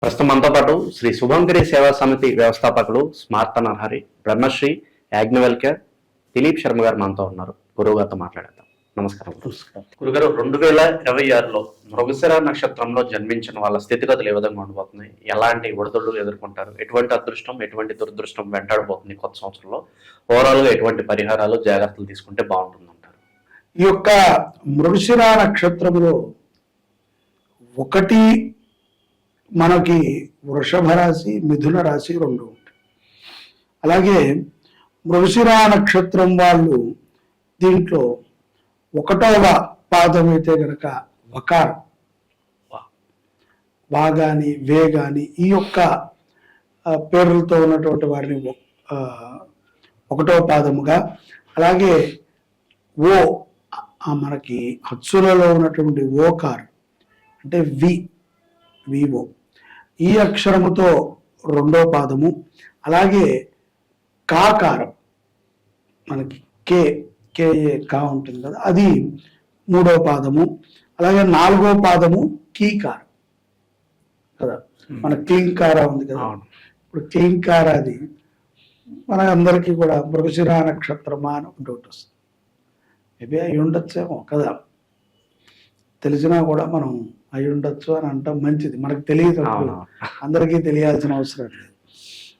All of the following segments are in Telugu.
ప్రస్తుతం మనతో పాటు శ్రీ శుభంగిరి సేవా సమితి వ్యవస్థాపకులు స్మార్త నరహరి బ్రహ్మశ్రీ యాజ్ఞవల్క్య దిలీప్ శర్మ గారు మనతో ఉన్నారు. గురువు గారితో మాట్లాడేద్దాం. నమస్కారం. గురుగారు, 2026లో మృగశిర నక్షత్రంలో జన్మించిన వాళ్ళ స్థితిగతులు ఏ విధంగా ఉండబోతున్నాయి? ఎలాంటి ఒడిదుడులు ఎదుర్కొంటారు? ఎటువంటి అదృష్టం, ఎటువంటి దురదృష్టం వెంటాడబోతుంది కొత్త సంవత్సరంలో? ఓవరాల్ గా ఎటువంటి పరిహారాలు, జాగ్రత్తలు తీసుకుంటే బాగుంటుందంటారు? ఈ యొక్క మృగశిర నక్షత్రంలో ఒకటి మనకి వృషభ రాశి, మిథున రాశి రెండు ఉంటాయి. అలాగే మృగశిర నక్షత్రం వాళ్ళు దీంట్లో ఒకటవ పాదం అయితే గనక వకార్, వా గాని వే గాని ఈ యొక్క పేర్లతో ఉన్నటువంటి వారిని ఒకటవ పాదముగా, అలాగే ఓ మనకి హత్సులలో ఉన్నటువంటి ఓకార్ అంటే వివో ఈ అక్షరముతో రెండో పాదము, అలాగే కాకారం మనకి కేఏ కా ఉంటుంది కదా, అది మూడో పాదము, అలాగే నాలుగో పాదము కీకారం కదా, మన క్లీంకార ఉంది కదా. ఇప్పుడు క్లీంకార అది మన అందరికీ కూడా మృగశిర నక్షత్రమా అని ఒక డౌట్ వస్తుంది. మేబీ అయి ఉండొచ్చేమో కదా, తెలిసినా కూడా మనం అయి ఉండొచ్చు అని అంటాం. మంచిది, మనకు తెలియదు, అందరికీ తెలియాల్సిన అవసరం లేదు.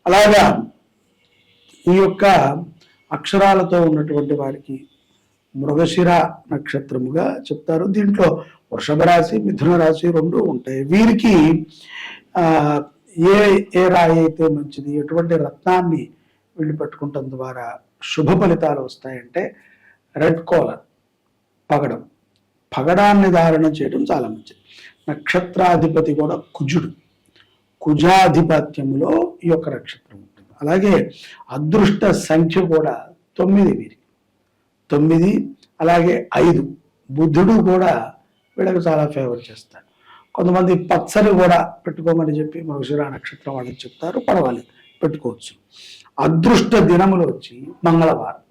అలాగా ఈ యొక్క అక్షరాలతో ఉన్నటువంటి వారికి మృగశిర నక్షత్రముగా చెప్తారు. దీంట్లో వృషభ రాశి, మిథున రాశి రెండు ఉంటాయి. వీరికి ఏ రాయి అయితే మంచిది, ఎటువంటి రత్నాన్ని వీళ్ళు పెట్టుకుంటాం ద్వారా శుభ ఫలితాలు వస్తాయంటే రెడ్ కాలర్ పగడం, పగడాన్ని ధారణ చేయడం చాలా మంచిది. నక్షత్రాధిపతి కూడా కుజుడు, కుజాధిపత్యములో ఈ యొక్క నక్షత్రం ఉంటుంది. అలాగే అదృష్ట సంఖ్య కూడా 9 వీరికి, 9, అలాగే 5. బుధుడు కూడా వీళ్ళకి చాలా ఫేవర్ చేస్తాడు. కొంతమంది పచ్చని కూడా పెట్టుకోమని చెప్పి మృగశిర నక్షత్రం వాళ్ళకి చెప్తారు. పర్వాలేదు, పెట్టుకోవచ్చు. అదృష్ట దినములు వచ్చి మంగళవారం.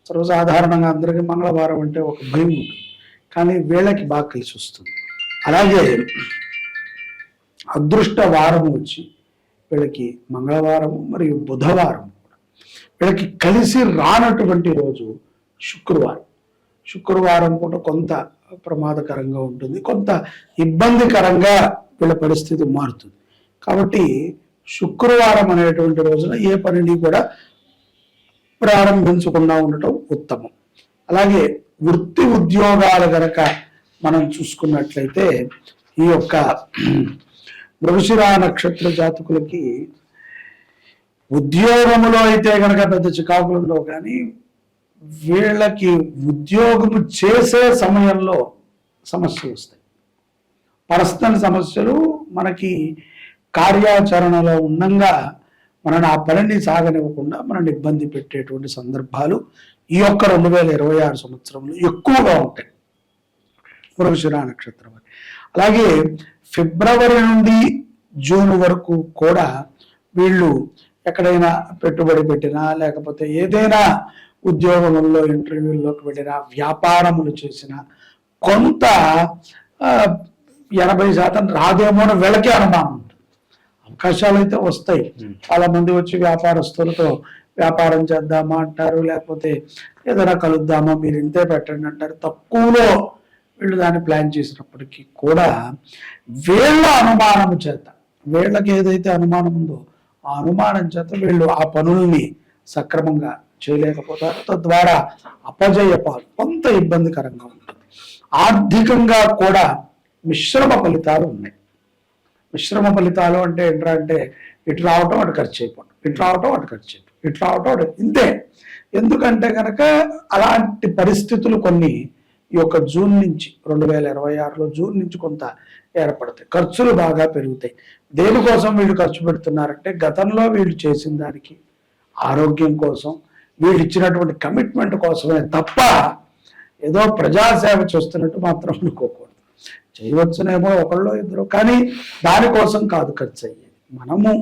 సర్వసాధారణంగా అందరికీ మంగళవారం అంటే ఒక భయం ఉంటుంది, కానీ వీళ్ళకి బాగా కలిసి వస్తుంది. అలాగే అదృష్ట వారం వచ్చి వీళ్ళకి మంగళవారం మరియు బుధవారం కూడా. వీళ్ళకి కలిసి రానటువంటి రోజు శుక్రవారం. శుక్రవారం కూడా కొంత ప్రమాదకరంగా ఉంటుంది, కొంత ఇబ్బందికరంగా వీళ్ళ పరిస్థితి మారుతుంది. కాబట్టి శుక్రవారం అనేటువంటి రోజున ఏ పనిని కూడా ప్రారంభించకుండా ఉండటం ఉత్తమం. అలాగే వృత్తి ఉద్యోగాలు గనక మనం చూసుకున్నట్లయితే ఈ యొక్క మృగశిర నక్షత్ర జాతకులకి ఉద్యోగములో అయితే గనక పెద్ద చికాకులు ఉండవు, కానీ వీళ్ళకి ఉద్యోగము చేసే సమయంలో సమస్యలు వస్తాయి. పర్సనల్ సమస్యలు మనకి కార్యాచరణలో ఉన్నంగా మనని ఆ పనిని సాగనివ్వకుండా మనని ఇబ్బంది పెట్టేటువంటి సందర్భాలు ఈ యొక్క 2026 సంవత్సరంలో ఎక్కువగా ఉంటాయి మృగశిర నక్షత్రం. అలాగే ఫిబ్రవరి నుండి జూన్ వరకు కూడా వీళ్ళు ఎక్కడైనా పెట్టుబడి పెట్టినా, లేకపోతే ఏదైనా ఉద్యోగంలో ఇంటర్వ్యూల్లోకి వెళ్ళినా, వ్యాపారములు చేసినా కొంత 80% రాదేమో అని వీళ్ళకే అనుమానం ఉంటుంది. అవకాశాలు అయితే వస్తాయి. చాలా మంది వచ్చి వ్యాపారస్తులతో వ్యాపారం చేద్దామా అంటారు, లేకపోతే ఏదైనా కలుద్దామా, మీరు ఇంతే పెట్టండి అంటారు. తక్కువలో వీళ్ళు దాన్ని ప్లాన్ చేసినప్పటికీ కూడా వీళ్ళ అనుమానం చేత, వీళ్ళకి ఏదైతే అనుమానం ఉందో ఆ అనుమానం చేత వీళ్ళు ఆ పనుల్ని సక్రమంగా చేయలేకపోతారు. తద్వారా అపజయపాలు, కొంత ఇబ్బందికరంగా ఉంటుంది. ఆర్థికంగా కూడా మిశ్రమ ఫలితాలు ఉన్నాయి. మిశ్రమ ఫలితాలు అంటే ఏంటంటే ఇటు రావటం అటు ఖర్చు అయిపోవడం, ఇటు రావటం అటు ఖర్చు అయిపోవడం, ఇటు రావటం అటు ఇంతే. ఎందుకంటే కనుక అలాంటి పరిస్థితులు కొన్ని ఈ యొక్క జూన్ నుంచి 2026లో జూన్ నుంచి కొంత ఏర్పడతాయి. ఖర్చులు బాగా పెరుగుతాయి. దేనికోసం వీళ్ళు ఖర్చు పెడుతున్నారంటే గతంలో వీళ్ళు చేసిన దానికి, ఆరోగ్యం కోసం, వీళ్ళు ఇచ్చినటువంటి కమిట్మెంట్ కోసమే తప్ప ఏదో ప్రజాసేవ చేస్తున్నట్టు మాత్రం అనుకోకూడదు. చేయవచ్చునేమో ఒకళ్ళు ఇద్దరు, కానీ దానికోసం కాదు ఖర్చు అయ్యేది.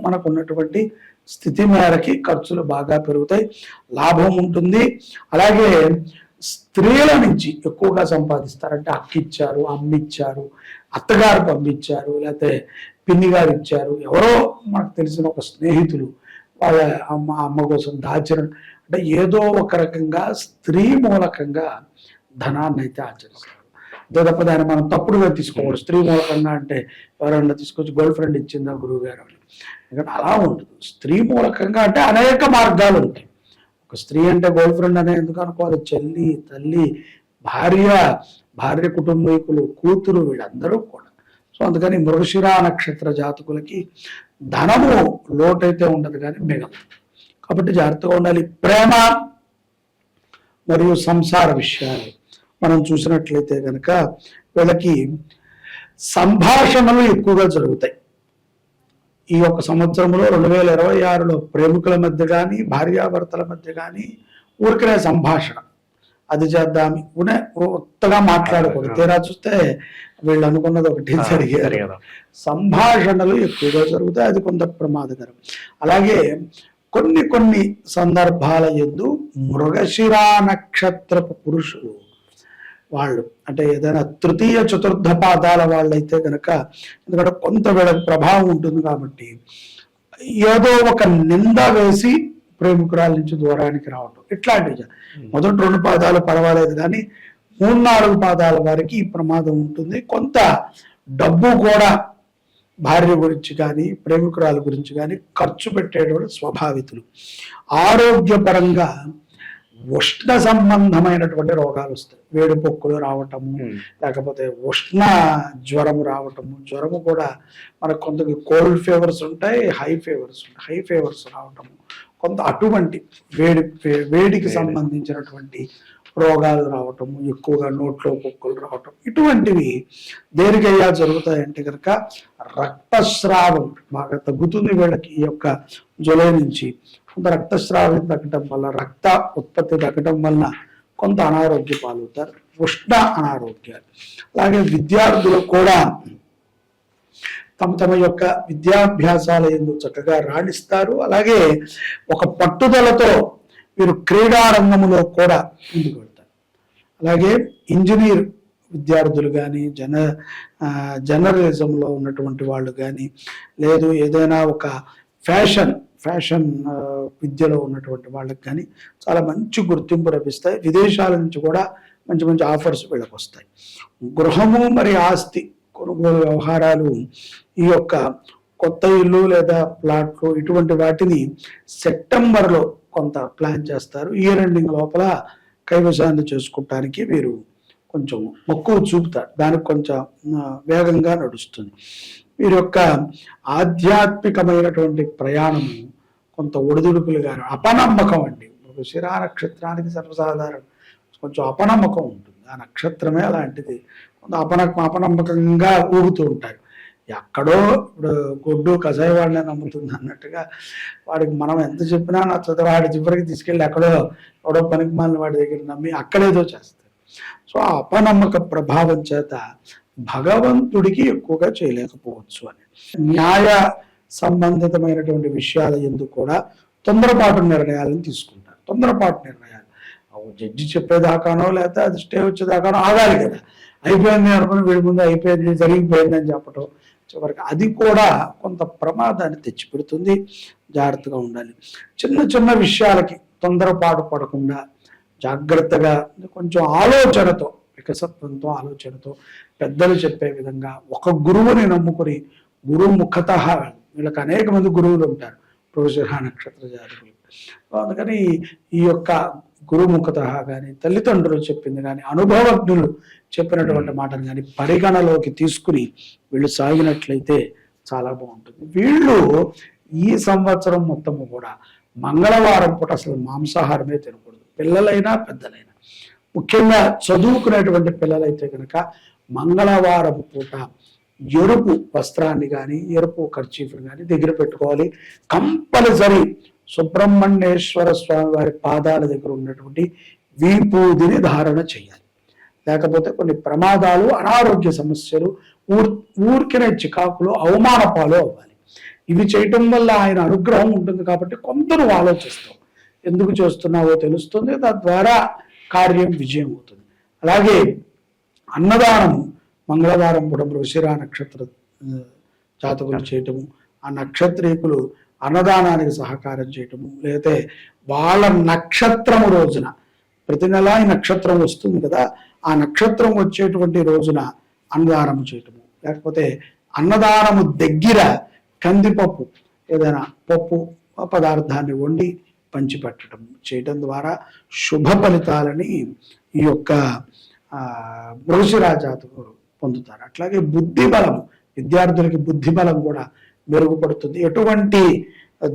మనకు ఉన్నటువంటి స్థితి మేరకి ఖర్చులు బాగా పెరుగుతాయి, లాభం ఉంటుంది. అలాగే స్త్రీల నుంచి ఎక్కువగా సంపాదిస్తారంటే అక్కిచ్చారు, అమ్మిచ్చారు, అత్తగారు పంపించారు, లేకపోతే పిన్ని గారు ఇచ్చారు, ఎవరో మనకు తెలిసిన ఒక స్నేహితులు వాళ్ళ అమ్మ కోసం దాచిన, అంటే ఏదో ఒక రకంగా స్త్రీ మూలకంగా ధనాన్ని అయితే ఆచరిస్తారు. అంతే తప్ప దాన్ని మనం తప్పుడుగా తీసుకోకూడదు. స్త్రీ మూలకంగా అంటే ఎవరన్నా తీసుకొచ్చి గర్ల్ ఫ్రెండ్ ఇచ్చిందా గురువు గారు అని, ఎందుకంటే అలా ఉండదు. స్త్రీ మూలకంగా అంటే అనేక మార్గాలు ఉంటాయి. ఒక స్త్రీ అంటే గర్ల్ ఫ్రెండ్ అనే ఎందుకు అనుకోవాలి, చెల్లి, తల్లి, భార్య కుటుంబీకులు, కూతురు, వీళ్ళందరూ కూడా. సో అందుకని మృగశిర నక్షత్ర జాతకులకి ధనము లోటైతే ఉండదు కానీ మిగలదు. కాబట్టి జాగ్రత్తగా ఉండాలి. ప్రేమ మరియు సంసార విషయాలు మనం చూసినట్లయితే కనుక వీళ్ళకి సంభాషణలు ఎక్కువగా జరుగుతాయి. ఈ యొక్క సంవత్సరంలో 2026లో ప్రేమికుల మధ్య కానీ భార్యాభర్తల మధ్య కానీ ఊరికనే సంభాషణ, అది చేద్దాం కొత్తగా మాట్లాడకూడదు. తీరా చూస్తే వీళ్ళు అనుకున్నది ఒకటి జరిగేది. సంభాషణలు ఎక్కువగా జరుగుతాయి, అది కొంత ప్రమాదకరం. అలాగే కొన్ని సందర్భాల యందు మృగశిర నక్షత్రపు పురుషులు వాళ్ళు అంటే ఏదైనా తృతీయ చతుర్థ పాదాల వాళ్ళైతే కనుక, ఎందుకంటే కొంత వీళ్ళకి ప్రభావం ఉంటుంది కాబట్టి ఏదో ఒక నింద వేసి ప్రేమికురాల నుంచి దూరానికి రావటం ఇట్లాంటివి. మొదటి 2 పాదాలు పర్వాలేదు కానీ 3-4 పాదాల వారికి ఈ ప్రమాదం ఉంటుంది. కొంత డబ్బు కూడా భార్య గురించి కానీ ప్రేమికురాల గురించి కానీ ఖర్చు పెట్టేటువంటి స్వభావితులు. ఆరోగ్యపరంగా ఉష్ణ సంబంధమైనటువంటి రోగాలు వస్తాయి. వేడిపొక్కులు రావటము, లేకపోతే ఉష్ణ జ్వరము రావటము. జ్వరము కూడా మనకు కొంత కోల్డ్ ఫీవర్స్ ఉంటాయి, హై ఫీవర్స్ రావటము, కొంత అటువంటి వేడికి సంబంధించినటువంటి రోగాలు రావటము, ఎక్కువగా నోట్లో పొక్కులు రావటం, ఇటువంటివి దేనికయ్యా జరుగుతాయంటే కనుక రక్తస్రావం బాగా తగ్గుతుంది వీళ్ళకి. ఈ యొక్క జూలై నుంచి కొంత రక్తస్రావం తగ్గటం వల్ల, రక్త ఉత్పత్తి తగ్గటం వల్ల కొంత అనారోగ్య పాలవుతారు, ఉష్ణ అనారోగ్యాలు. అలాగే విద్యార్థులు కూడా తమ యొక్క విద్యాభ్యాసాల యందు చక్కగా రాణిస్తారు. అలాగే ఒక పట్టుదలతో వీరు క్రీడా రంగంలో కూడా ముందుకు వెళ్తారు. అలాగే ఇంజనీర్ విద్యార్థులు కానీ జర్నలిజంలో ఉన్నటువంటి వాళ్ళు కానీ, లేదు ఏదైనా ఒక ఫ్యాషన్ విద్యలో ఉన్నటువంటి వాళ్ళకి కానీ చాలా మంచి గుర్తింపు లభిస్తాయి. విదేశాల నుంచి కూడా మంచి ఆఫర్స్ వీళ్ళకి వస్తాయి. గృహము మరి ఆస్తి కొనుగోలు వ్యవహారాలు, ఈ యొక్క కొత్త ఇల్లు లేదా ప్లాట్లు, ఇటువంటి వాటిని సెప్టెంబర్లో కొంత ప్లాన్ చేస్తారు. ఇయర్ ఎండింగ్ లోపల కైవసాన్ని చేసుకుంటానికి వీరు కొంచెం మక్కువ చూపుతారు. దానికి కొంచెం వేగంగా నడుస్తుంది. వీరి యొక్క ఆధ్యాత్మికమైనటువంటి ప్రయాణము కొంత ఒడిదుడుకులుగా, అపనమ్మకం అండి. మృగశిర నక్షత్రానికి సర్వసాధారణ కొంచెం అపనమ్మకం ఉంటుంది. ఆ నక్షత్రమే అలాంటిది. కొంత అపనమ్మకంగా ఊగుతూ ఉంటారు. ఎక్కడో ఇప్పుడు గొడ్డు కషాయవాడిని నమ్ముతుంది అన్నట్టుగా వాడికి మనం ఎంత చెప్పినా నచ్చదు. వాడి చివరికి తీసుకెళ్ళి ఎవడో పనికి మాలిన వాడి దగ్గర నమ్మి అక్కడేదో చేస్తారు. సో ఆ అపనమ్మక ప్రభావం చేత భగవంతుడికి ఎక్కువగా చేయలేకపోవచ్చు అని. న్యాయ సంబంధితమైనటువంటి విషయాల యందు కూడా తొందరపాటు నిర్ణయాలను తీసుకుంటారు. తొందరపాటు నిర్ణయాలు జడ్జి చెప్పేదాకానో లేకపోతే అది స్టే వచ్చేదాకానో ఆగాలి కదా. అయిపోయింది అనుకుని వీడి ముందు అయిపోయింది, జరిగిపోయింది అని చెప్పటం, చివరికి అది కూడా కొంత ప్రమాదాన్ని తెచ్చిపెడుతుంది. జాగ్రత్తగా ఉండాలి. చిన్న విషయాలకి తొందరపాటు పడకుండా జాగ్రత్తగా కొంచెం ఆలోచనతో, వికసత్వంతో, ఆలోచనతో పెద్దలు చెప్పే విధంగా ఒక గురువుని నమ్ముకొని గురుముఖత, వీళ్ళకి అనేక మంది గురువులు ఉంటారు మృగశిర నక్షత్ర జాతకులు. అందుకని ఈ యొక్క గురుముఖత కానీ, తల్లిదండ్రులు చెప్పింది కానీ, అనుభవజ్ఞులు చెప్పినటువంటి మాటను కానీ పరిగణలోకి తీసుకుని వీళ్ళు సాగినట్లయితే చాలా బాగుంటుంది. వీళ్ళు ఈ సంవత్సరం మొత్తము కూడా మంగళవారం పూట అసలు మాంసాహారమే తినకూడదు. పిల్లలైనా పెద్దలైనా, ముఖ్యంగా చదువుకునేటువంటి పిల్లలైతే కనుక మంగళవారం పూట ఎరుపు వస్త్రాన్ని కానీ ఎరుపు కర్చీఫ్ని కానీ దగ్గర పెట్టుకోవాలి. కంపల్సరీ సుబ్రహ్మణ్యేశ్వర స్వామి వారి పాదాల దగ్గర ఉన్నటువంటి విభూదిని ధారణ చేయాలి. లేకపోతే కొన్ని ప్రమాదాలు, అనారోగ్య సమస్యలు, ఊరికినే చికాకులు, అవమానపాలు అవ్వాలి. ఇవి చేయటం వల్ల ఆయన అనుగ్రహం ఉంటుంది. కాబట్టి కొంత నువ్వు ఆలోచిస్తావు, ఎందుకు చేస్తున్నావో తెలుస్తుంది, తద్వారా కార్యం విజయం అవుతుంది. అలాగే అన్నదానము మంగళవారం కూడా మృగశిర నక్షత్ర జాతకులు చేయటము, ఆ నక్షత్రీకులు అన్నదానానికి సహకారం చేయటము, లేకపోతే వాళ్ళ నక్షత్రము రోజున, ప్రతి నెల ఈ నక్షత్రం వస్తుంది కదా, ఆ నక్షత్రం వచ్చేటువంటి రోజున అన్నదానం చేయటము, లేకపోతే అన్నదానము దగ్గర కందిపప్పు ఏదైనా పప్పు పదార్థాన్ని వండి పంచిపెట్టడం చేయటం ద్వారా శుభ ఫలితాలని ఈ యొక్క మృగశిర జాతకులు పొందుతారు. అట్లాగే బుద్ధి బలం, విద్యార్థులకి బుద్ధి బలం కూడా మెరుగుపడుతుంది. ఎటువంటి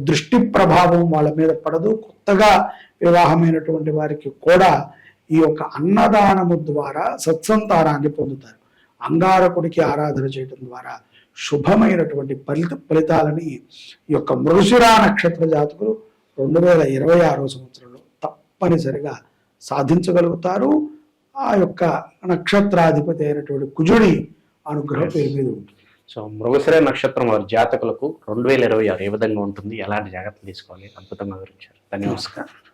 దృష్టి ప్రభావం వాళ్ళ మీద పడదు. కొత్తగా వివాహమైనటువంటి వారికి కూడా ఈ యొక్క అన్నదానము ద్వారా సత్సంతానాన్ని పొందుతారు. అంగారకుడికి ఆరాధన చేయడం ద్వారా శుభమైనటువంటి ఫలితాలని ఈ యొక్క మృగశిర నక్షత్ర జాతకులు 2026 సంవత్సరంలో తప్పనిసరిగా సాధించగలుగుతారు. ఆ యొక్క నక్షత్రాధిపతి అయినటువంటి కుజుడి అనుగ్రహం పేరు మీద ఉంటుంది. సో మృగశిర నక్షత్రం వారి జాతకులకు 2026 ఏ విధంగా ఉంటుంది, ఎలాంటి జాగ్రత్తలు తీసుకోవాలి, అద్భుతంగా వివరించారు. ధన్యవాదాలు.